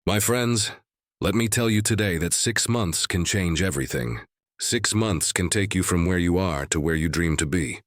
My friends, let me tell you today that 6 months can change everything. 6 months can take you from where you are to where you dream to be.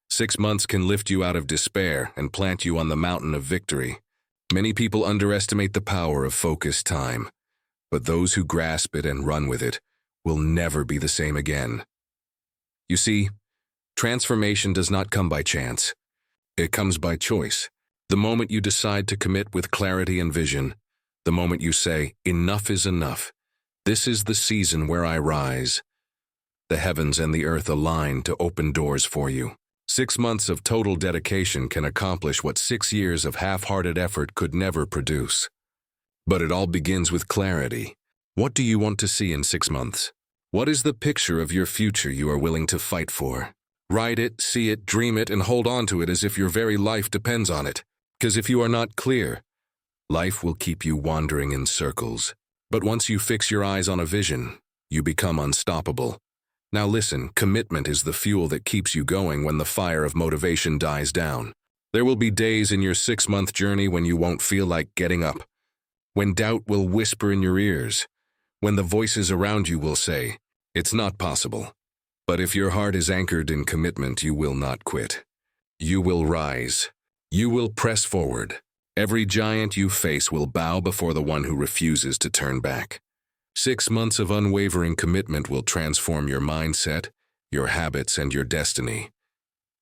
6 months can lift you out of despair and plant you on the mountain of victory. Many people underestimate the power of focused time, but those who grasp it and run with it will never be the same again. You see, transformation does not come by chance. It comes by choice. The moment you decide to commit with clarity and vision, the moment you say, enough is enough, this is the season where I rise, the heavens and the earth align to open doors for you. 6 months of total dedication can accomplish what 6 years of half-hearted effort could never produce. But it all begins with clarity. What do you want to see in 6 months? What is the picture of your future you are willing to fight for? Write it, see it, dream it, and hold on to it as if your very life depends on it. Because if you are not clear, life will keep you wandering in circles. But once you fix your eyes on a vision, you become unstoppable. Now listen, commitment is the fuel that keeps you going when the fire of motivation dies down. There will be days in your 6-month journey when you won't feel like getting up, when doubt will whisper in your ears, when the voices around you will say, it's not possible. But if your heart is anchored in commitment, you will not quit. You will rise. You will press forward. Every giant you face will bow before the one who refuses to turn back. 6 months of unwavering commitment will transform your mindset, your habits, and your destiny.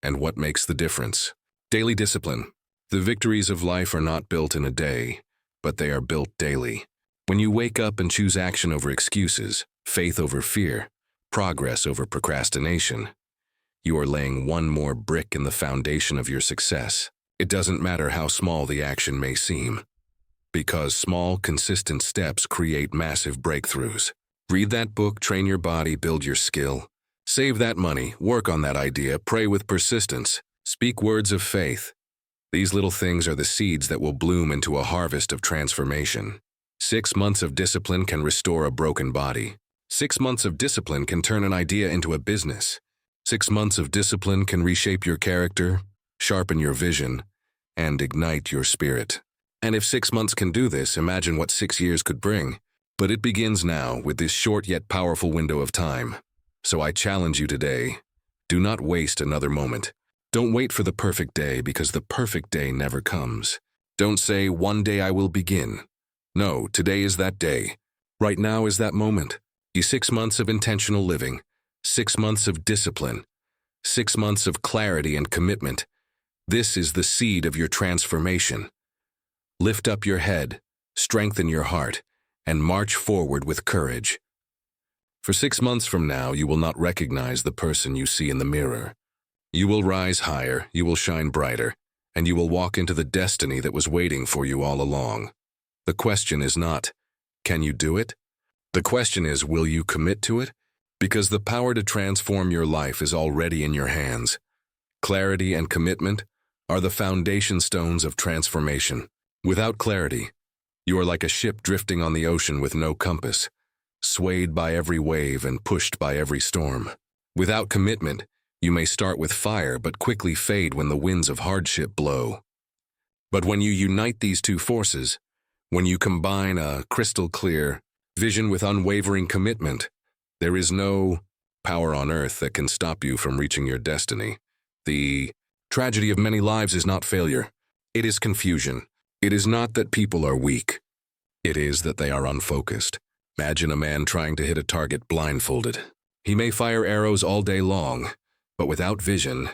And what makes the difference? Daily discipline. The victories of life are not built in a day, but they are built daily. When you wake up and choose action over excuses, faith over fear, progress over procrastination, you are laying one more brick in the foundation of your success. It doesn't matter how small the action may seem, because small, consistent steps create massive breakthroughs. Read that book, train your body, build your skill. Save that money, work on that idea, pray with persistence, speak words of faith. These little things are the seeds that will bloom into a harvest of transformation. 6 months of discipline can restore a broken body. 6 months of discipline can turn an idea into a business. 6 months of discipline can reshape your character, sharpen your vision, and ignite your spirit. And if 6 months can do this, imagine what 6 years could bring. But it begins now with this short yet powerful window of time. So I challenge you today, do not waste another moment. Don't wait for the perfect day, because the perfect day never comes. Don't say, one day I will begin. No, today is that day. Right now is that moment. 6 months of intentional living, 6 months of discipline, 6 months of clarity and commitment. This is the seed of your transformation. Lift up your head, strengthen your heart, and march forward with courage. For 6 months from now, you will not recognize the person you see in the mirror. You will rise higher, you will shine brighter, and you will walk into the destiny that was waiting for you all along. The question is not, can you do it? The question is, will you commit to it? Because the power to transform your life is already in your hands. Clarity and commitment are the foundation stones of transformation. Without clarity, you are like a ship drifting on the ocean with no compass, swayed by every wave and pushed by every storm. Without commitment, you may start with fire but quickly fade when the winds of hardship blow. But when you unite these two forces, when you combine a crystal clear vision with unwavering commitment, there is no power on earth that can stop you from reaching your destiny. The tragedy of many lives is not failure. It is confusion. It is not that people are weak. It is that they are unfocused. Imagine a man trying to hit a target blindfolded. He may fire arrows all day long, but without vision,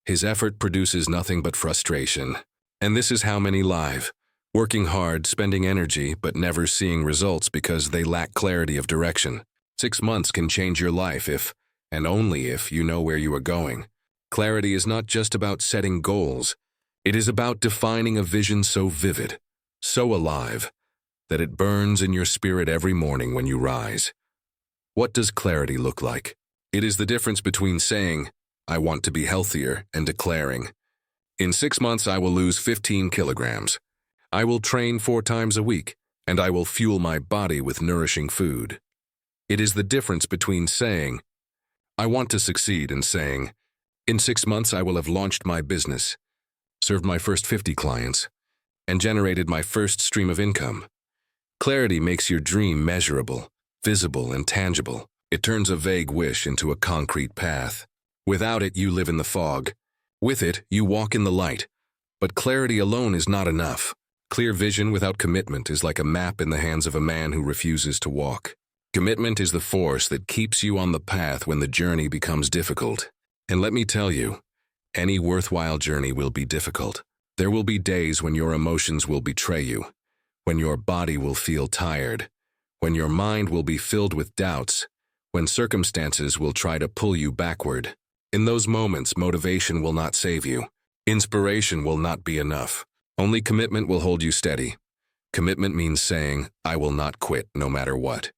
his effort produces nothing but frustration. And this is how many live, working hard, spending energy, but never seeing results because they lack clarity of direction. 6 months can change your life if, and only if, you know where you are going. Clarity is not just about setting goals. It is about defining a vision so vivid, so alive, that it burns in your spirit every morning when you rise. What does clarity look like? It is the difference between saying, I want to be healthier, and declaring, in 6 months I will lose 15 kilograms. I will train 4 times a week, and I will fuel my body with nourishing food. It is the difference between saying, I want to succeed, and saying, in 6 months I will have launched my business, served my first 50 clients, and generated my first stream of income. Clarity makes your dream measurable, visible, and tangible. It turns a vague wish into a concrete path. Without it, you live in the fog. With it, you walk in the light. But clarity alone is not enough. Clear vision without commitment is like a map in the hands of a man who refuses to walk. Commitment is the force that keeps you on the path when the journey becomes difficult. And let me tell you, any worthwhile journey will be difficult. There will be days when your emotions will betray you, when your body will feel tired, when your mind will be filled with doubts, when circumstances will try to pull you backward. In those moments, motivation will not save you. Inspiration will not be enough. Only commitment will hold you steady. Commitment means saying, I will not quit no matter what.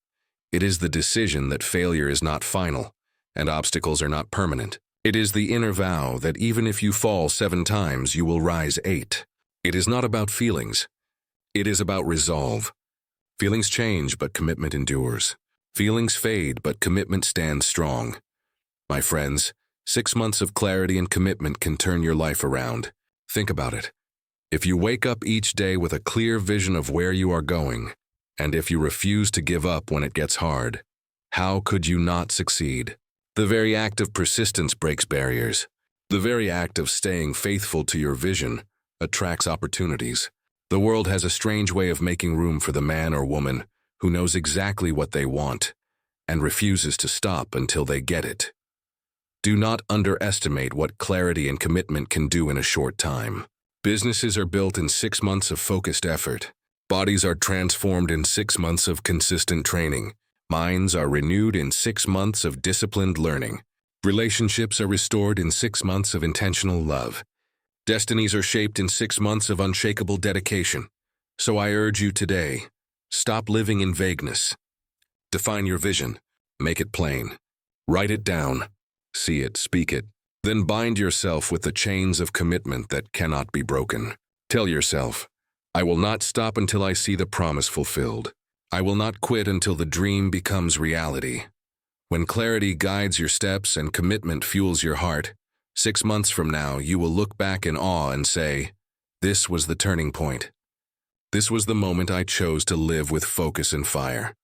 It is the decision that failure is not final and obstacles are not permanent. It is the inner vow that even if you fall 7 times, you will rise 8. It is not about feelings. It is about resolve. Feelings change, but commitment endures. Feelings fade, but commitment stands strong. My friends, 6 months of clarity and commitment can turn your life around. Think about it. If you wake up each day with a clear vision of where you are going, and if you refuse to give up when it gets hard, how could you not succeed? The very act of persistence breaks barriers. The very act of staying faithful to your vision attracts opportunities. The world has a strange way of making room for the man or woman who knows exactly what they want and refuses to stop until they get it. Do not underestimate what clarity and commitment can do in a short time. Businesses are built in 6 months of focused effort. Bodies are transformed in 6 months of consistent training. Minds are renewed in 6 months of disciplined learning. Relationships are restored in 6 months of intentional love. Destinies are shaped in 6 months of unshakable dedication. So I urge you today, stop living in vagueness. Define your vision. Make it plain. Write it down. See it, speak it. Then bind yourself with the chains of commitment that cannot be broken. Tell yourself, I will not stop until I see the promise fulfilled. I will not quit until the dream becomes reality. When clarity guides your steps and commitment fuels your heart, 6 months from now you will look back in awe and say, this was the turning point. This was the moment I chose to live with focus and fire.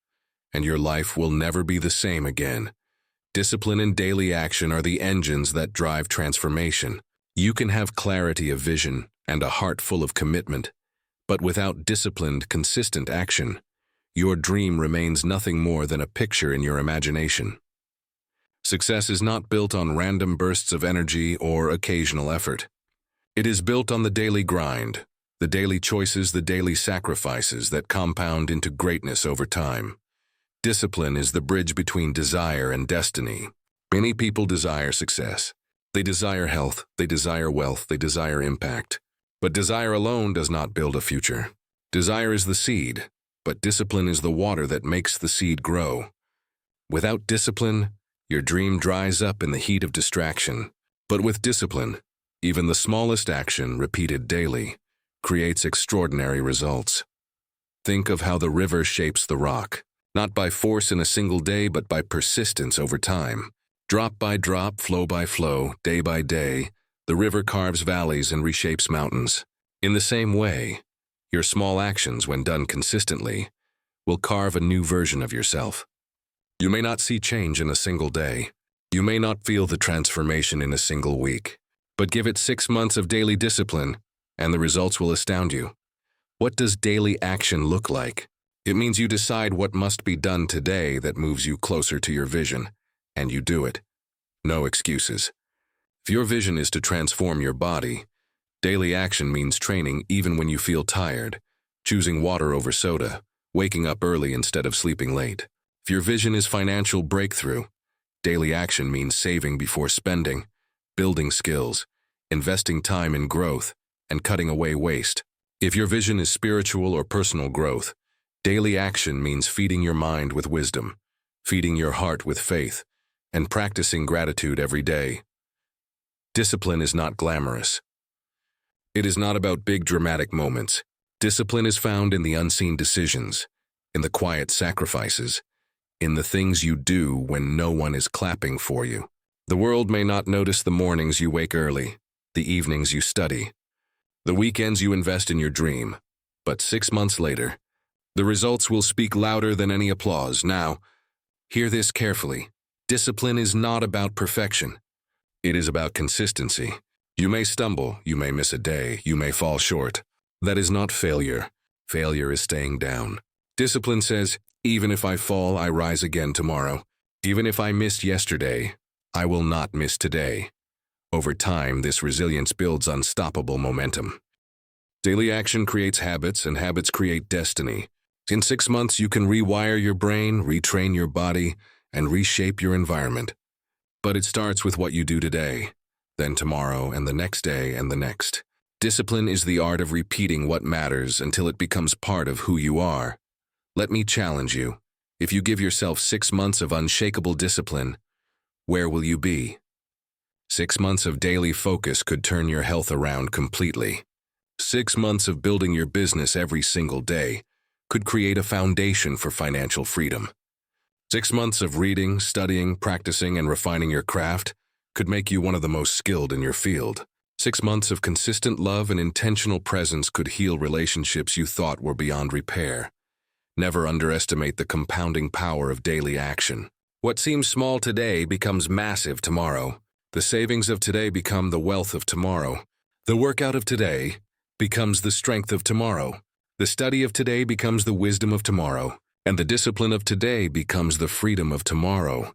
And your life will never be the same again. Discipline and daily action are the engines that drive transformation. You can have clarity of vision and a heart full of commitment, but without disciplined, consistent action, your dream remains nothing more than a picture in your imagination. Success is not built on random bursts of energy or occasional effort. It is built on the daily grind, the daily choices, the daily sacrifices that compound into greatness over time. Discipline is the bridge between desire and destiny. Many people desire success. They desire health, they desire wealth, they desire impact. But desire alone does not build a future. Desire is the seed, but discipline is the water that makes the seed grow. Without discipline, your dream dries up in the heat of distraction. But with discipline, even the smallest action, repeated daily, creates extraordinary results. Think of how the river shapes the rock, not by force in a single day, but by persistence over time. Drop by drop, flow by flow, day by day, the river carves valleys and reshapes mountains. In the same way, your small actions, when done consistently, will carve a new version of yourself. You may not see change in a single day. You may not feel the transformation in a single week. But give it 6 months of daily discipline, and the results will astound you. What does daily action look like? It means you decide what must be done today that moves you closer to your vision, and you do it. No excuses. If your vision is to transform your body, daily action means training even when you feel tired, choosing water over soda, waking up early instead of sleeping late. If your vision is financial breakthrough, daily action means saving before spending, building skills, investing time in growth, and cutting away waste. If your vision is spiritual or personal growth, daily action means feeding your mind with wisdom, feeding your heart with faith, and practicing gratitude every day. Discipline is not glamorous. It is not about big dramatic moments. Discipline is found in the unseen decisions, in the quiet sacrifices, in the things you do when no one is clapping for you. The world may not notice the mornings you wake early, the evenings you study, the weekends you invest in your dream, but 6 months later, The results will speak louder than any applause. Now, hear this carefully. Discipline is not about perfection. It is about consistency. You may stumble, you may miss a day, you may fall short. That is not failure. Failure is staying down. Discipline says, even if I fall, I rise again tomorrow. Even if I missed yesterday, I will not miss today. Over time, this resilience builds unstoppable momentum. Daily action creates habits, and habits create destiny. In 6 months, you can rewire your brain, retrain your body, and reshape your environment. But it starts with what you do today, then tomorrow, and the next day, and the next. Discipline is the art of repeating what matters until it becomes part of who you are. Let me challenge you. If you give yourself 6 months of unshakable discipline, where will you be? 6 months of daily focus could turn your health around completely. 6 months of building your business every single day could create a foundation for financial freedom. 6 months of reading, studying, practicing, and refining your craft could make you one of the most skilled in your field. 6 months of consistent love and intentional presence could heal relationships you thought were beyond repair. Never underestimate the compounding power of daily action. What seems small today becomes massive tomorrow. The savings of today become the wealth of tomorrow. The workout of today becomes the strength of tomorrow. The study of today becomes the wisdom of tomorrow. And the discipline of today becomes the freedom of tomorrow.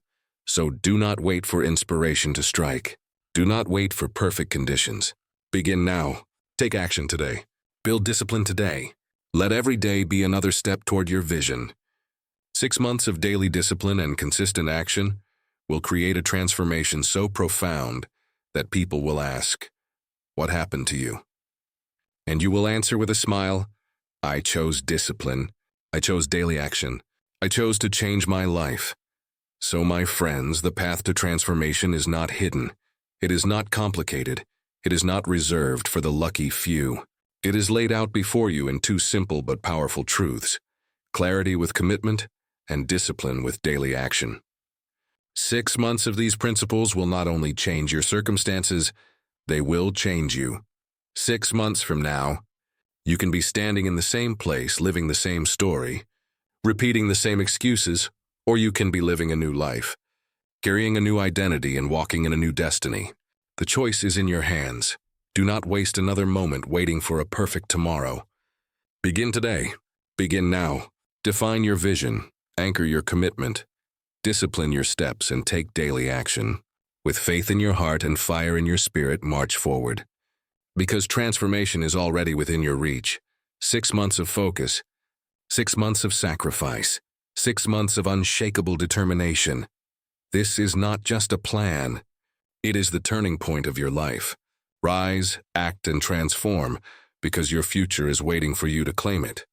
So do not wait for inspiration to strike. Do not wait for perfect conditions. Begin now. Take action today. Build discipline today. Let every day be another step toward your vision. 6 months of daily discipline and consistent action will create a transformation so profound that people will ask, "What happened to you?" And you will answer with a smile, "I chose discipline. I chose daily action. I chose to change my life." So, my friends, the path to transformation is not hidden. It is not complicated. It is not reserved for the lucky few. It is laid out before you in 2 simple but powerful truths: clarity with commitment and discipline with daily action. 6 months of these principles will not only change your circumstances, they will change you. 6 months from now, you can be standing in the same place, living the same story, repeating the same excuses, or you can be living a new life, carrying a new identity and walking in a new destiny. The choice is in your hands. Do not waste another moment waiting for a perfect tomorrow. Begin today. Begin now. Define your vision, anchor your commitment, discipline your steps, and take daily action. With faith in your heart and fire in your spirit, march forward. Because transformation is already within your reach. 6 months of focus, 6 months of sacrifice, 6 months of unshakable determination. This is not just a plan. It is the turning point of your life. Rise, act, and transform, because your future is waiting for you to claim it.